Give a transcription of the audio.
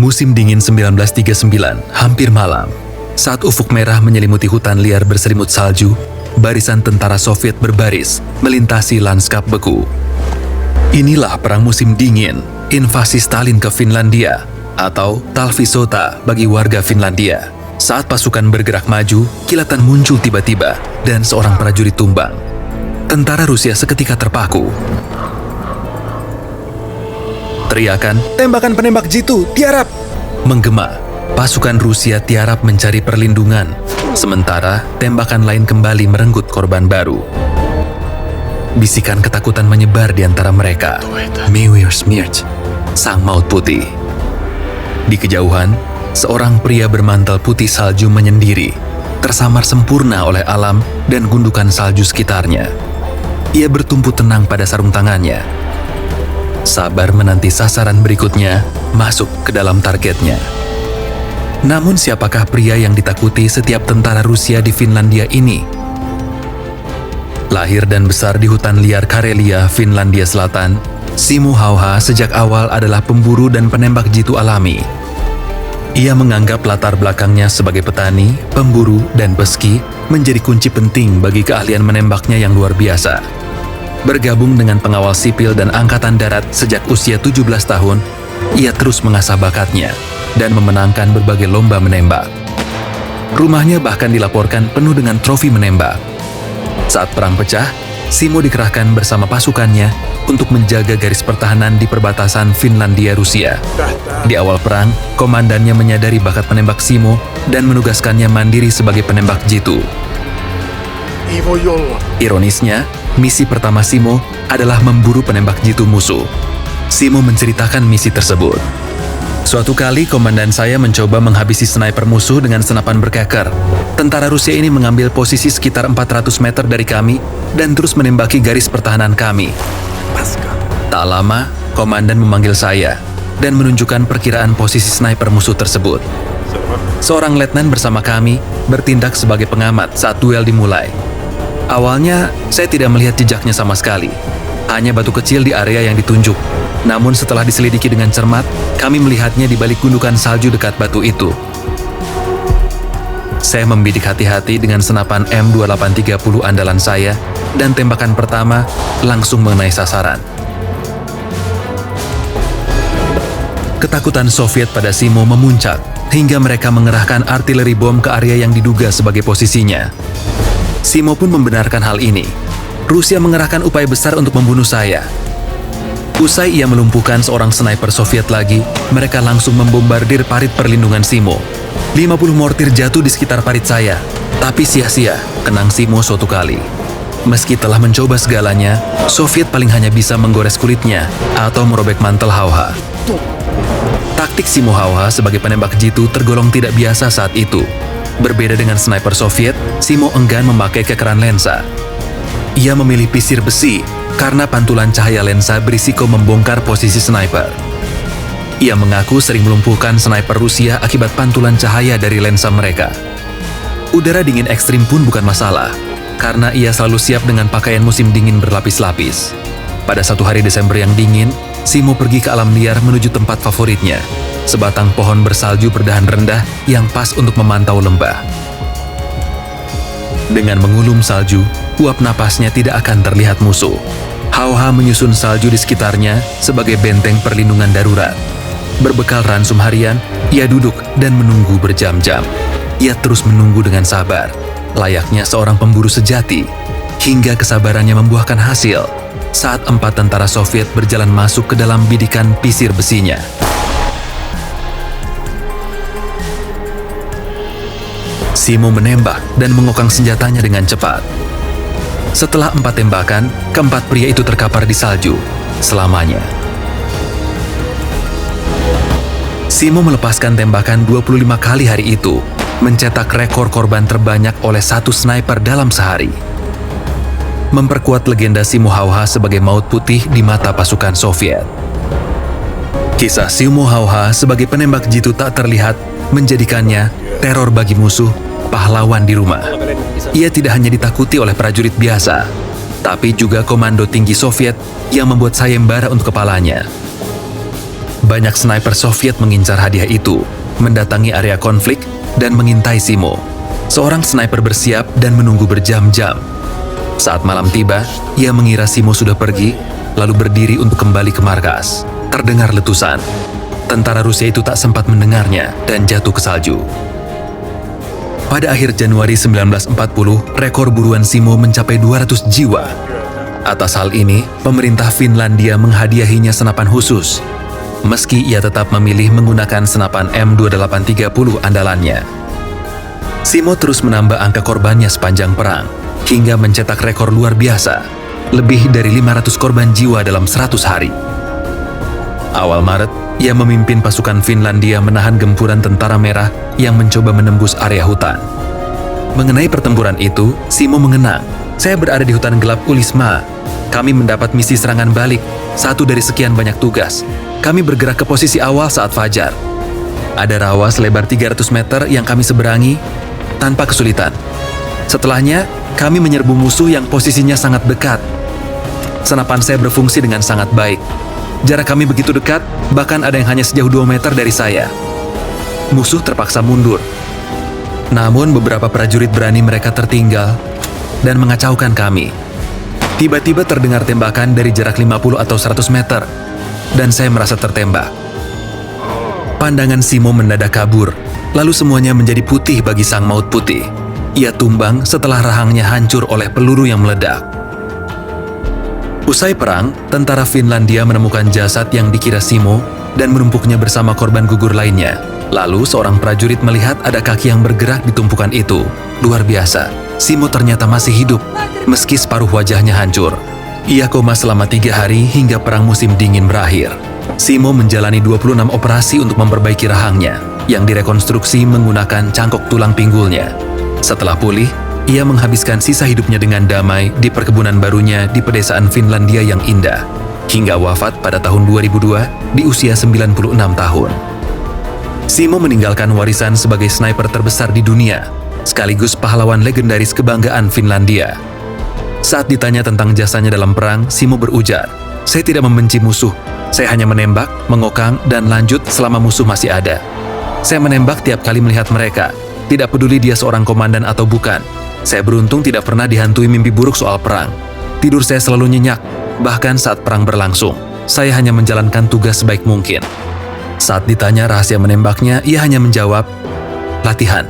Musim dingin 1939, hampir malam. Saat ufuk merah menyelimuti hutan liar berselimut salju, barisan tentara Soviet berbaris melintasi lanskap beku. Inilah perang musim dingin, invasi Stalin ke Finlandia, atau Talvisota bagi warga Finlandia. Saat pasukan bergerak maju, kilatan muncul tiba-tiba dan seorang prajurit tumbang. Tentara Rusia seketika terpaku. Teriakan, "Tembakan penembak jitu, tiarap!" menggema. Pasukan Rusia tiarap mencari perlindungan, sementara tembakan lain kembali merenggut korban baru. Bisikan ketakutan menyebar di antara mereka. Mewir Smirch, sang maut putih. Di kejauhan, seorang pria bermantel putih salju menyendiri, tersamar sempurna oleh alam dan gundukan salju sekitarnya. Ia bertumpu tenang pada sarung tangannya, sabar menanti sasaran berikutnya masuk ke dalam targetnya. Namun siapakah pria yang ditakuti setiap tentara Rusia di Finlandia ini? Lahir dan besar di hutan liar Karelia, Finlandia Selatan, Simo Hauha sejak awal adalah pemburu dan penembak jitu alami. Ia menganggap latar belakangnya sebagai petani, pemburu, dan peski menjadi kunci penting bagi keahlian menembaknya yang luar biasa. Bergabung dengan pengawal sipil dan angkatan darat sejak usia 17 tahun, ia terus mengasah bakatnya dan memenangkan berbagai lomba menembak. Rumahnya bahkan dilaporkan penuh dengan trofi menembak. Saat perang pecah, Simo dikerahkan bersama pasukannya untuk menjaga garis pertahanan di perbatasan Finlandia-Rusia. Di awal perang, komandannya menyadari bakat penembak Simo dan menugaskannya mandiri sebagai penembak jitu. Ironisnya, misi pertama Simo adalah memburu penembak jitu musuh. Simo menceritakan misi tersebut. "Suatu kali komandan saya mencoba menghabisi sniper musuh dengan senapan berkeker. Tentara Rusia ini mengambil posisi sekitar 400 meter dari kami dan terus menembaki garis pertahanan kami. Tak lama, komandan memanggil saya dan menunjukkan perkiraan posisi sniper musuh tersebut. Seorang letnan bersama kami bertindak sebagai pengamat saat duel dimulai. Awalnya, saya tidak melihat jejaknya sama sekali. Hanya batu kecil di area yang ditunjuk. Namun setelah diselidiki dengan cermat, kami melihatnya di balik gundukan salju dekat batu itu. Saya membidik hati-hati dengan senapan M2830 andalan saya, dan tembakan pertama langsung mengenai sasaran." Ketakutan Soviet pada Simo memuncak, hingga mereka mengerahkan artileri bom ke area yang diduga sebagai posisinya. Simo pun membenarkan hal ini. "Rusia mengerahkan upaya besar untuk membunuh saya." Usai ia melumpuhkan seorang sniper Soviet lagi, mereka langsung membombardir parit perlindungan Simo. 50 mortir jatuh di sekitar parit saya, tapi sia-sia, kenang Simo suatu kali. Meski telah mencoba segalanya, Soviet paling hanya bisa menggores kulitnya atau merobek mantel Hauha. Taktik Simo Hauha sebagai penembak jitu tergolong tidak biasa saat itu. Berbeda dengan sniper Soviet, Simo enggan memakai kekeran lensa. Ia memilih pisir besi karena pantulan cahaya lensa berisiko membongkar posisi sniper. Ia mengaku sering melumpuhkan sniper Rusia akibat pantulan cahaya dari lensa mereka. Udara dingin ekstrim pun bukan masalah, karena ia selalu siap dengan pakaian musim dingin berlapis-lapis. Pada satu hari Desember yang dingin, Simo pergi ke alam liar menuju tempat favoritnya, sebatang pohon bersalju berdahan rendah yang pas untuk memantau lembah. Dengan mengulum salju, uap napasnya tidak akan terlihat musuh. Hauha menyusun salju di sekitarnya sebagai benteng perlindungan darurat. Berbekal ransum harian, ia duduk dan menunggu berjam-jam. Ia terus menunggu dengan sabar, layaknya seorang pemburu sejati, hingga kesabarannya membuahkan hasil saat 4 tentara Soviet berjalan masuk ke dalam bidikan pisir besinya. Simo menembak dan mengokang senjatanya dengan cepat. Setelah 4 tembakan, keempat pria itu terkapar di salju selamanya. Simo melepaskan tembakan 25 kali hari itu, mencetak rekor korban terbanyak oleh satu sniper dalam sehari. Memperkuat legenda Simo Hauha sebagai maut putih di mata pasukan Soviet. Kisah Simo Hauha sebagai penembak jitu tak terlihat menjadikannya teror bagi musuh, pahlawan di rumah. Ia tidak hanya ditakuti oleh prajurit biasa, tapi juga komando tinggi Soviet yang membuat sayembara untuk kepalanya. Banyak sniper Soviet mengincar hadiah itu, mendatangi area konflik, dan mengintai Simo. Seorang sniper bersiap dan menunggu berjam-jam. Saat malam tiba, ia mengira Simo sudah pergi, lalu berdiri untuk kembali ke markas. Terdengar letusan. Tentara Rusia itu tak sempat mendengarnya dan jatuh ke salju. Pada akhir Januari 1940, rekor buruan Simo mencapai 200 jiwa. Atas hal ini, pemerintah Finlandia menghadiahinya senapan khusus. Meski ia tetap memilih menggunakan senapan M2830 andalannya. Simo terus menambah angka korbannya sepanjang perang, hingga mencetak rekor luar biasa, lebih dari 500 korban jiwa dalam 100 hari. Awal Maret, ia memimpin pasukan Finlandia menahan gempuran tentara merah yang mencoba menembus area hutan. Mengenai pertempuran itu, Simo mengenang, "Saya berada di hutan gelap Ulisma. Kami mendapat misi serangan balik, satu dari sekian banyak tugas. Kami bergerak ke posisi awal saat fajar. Ada rawa selebar 300 meter yang kami seberangi tanpa kesulitan. Setelahnya, kami menyerbu musuh yang posisinya sangat dekat. Senapan saya berfungsi dengan sangat baik. Jarak kami begitu dekat, bahkan ada yang hanya sejauh 2 meter dari saya. Musuh terpaksa mundur. Namun beberapa prajurit berani mereka tertinggal dan mengacaukan kami. Tiba-tiba terdengar tembakan dari jarak 50 atau 100 meter, dan saya merasa tertembak." Pandangan Simo mendadak kabur, lalu semuanya menjadi putih bagi sang maut putih. Ia tumbang setelah rahangnya hancur oleh peluru yang meledak. Usai perang, tentara Finlandia menemukan jasad yang dikira Simo dan menumpuknya bersama korban gugur lainnya. Lalu seorang prajurit melihat ada kaki yang bergerak di tumpukan itu. Luar biasa, Simo ternyata masih hidup, meski separuh wajahnya hancur. Ia koma selama 3 hari hingga perang musim dingin berakhir. Simo menjalani 26 operasi untuk memperbaiki rahangnya, yang direkonstruksi menggunakan cangkok tulang pinggulnya. Setelah pulih, ia menghabiskan sisa hidupnya dengan damai di perkebunan barunya di pedesaan Finlandia yang indah, hingga wafat pada tahun 2002 di usia 96 tahun. Simo meninggalkan warisan sebagai sniper terbesar di dunia, sekaligus pahlawan legendaris kebanggaan Finlandia. Saat ditanya tentang jasanya dalam perang, Simo berujar, "Saya tidak membenci musuh. Saya hanya menembak, mengokang, dan lanjut selama musuh masih ada. Saya menembak tiap kali melihat mereka, tidak peduli dia seorang komandan atau bukan. Saya beruntung tidak pernah dihantui mimpi buruk soal perang. Tidur saya selalu nyenyak, bahkan saat perang berlangsung. Saya hanya menjalankan tugas sebaik mungkin." Saat ditanya rahasia menembaknya, ia hanya menjawab, "Latihan."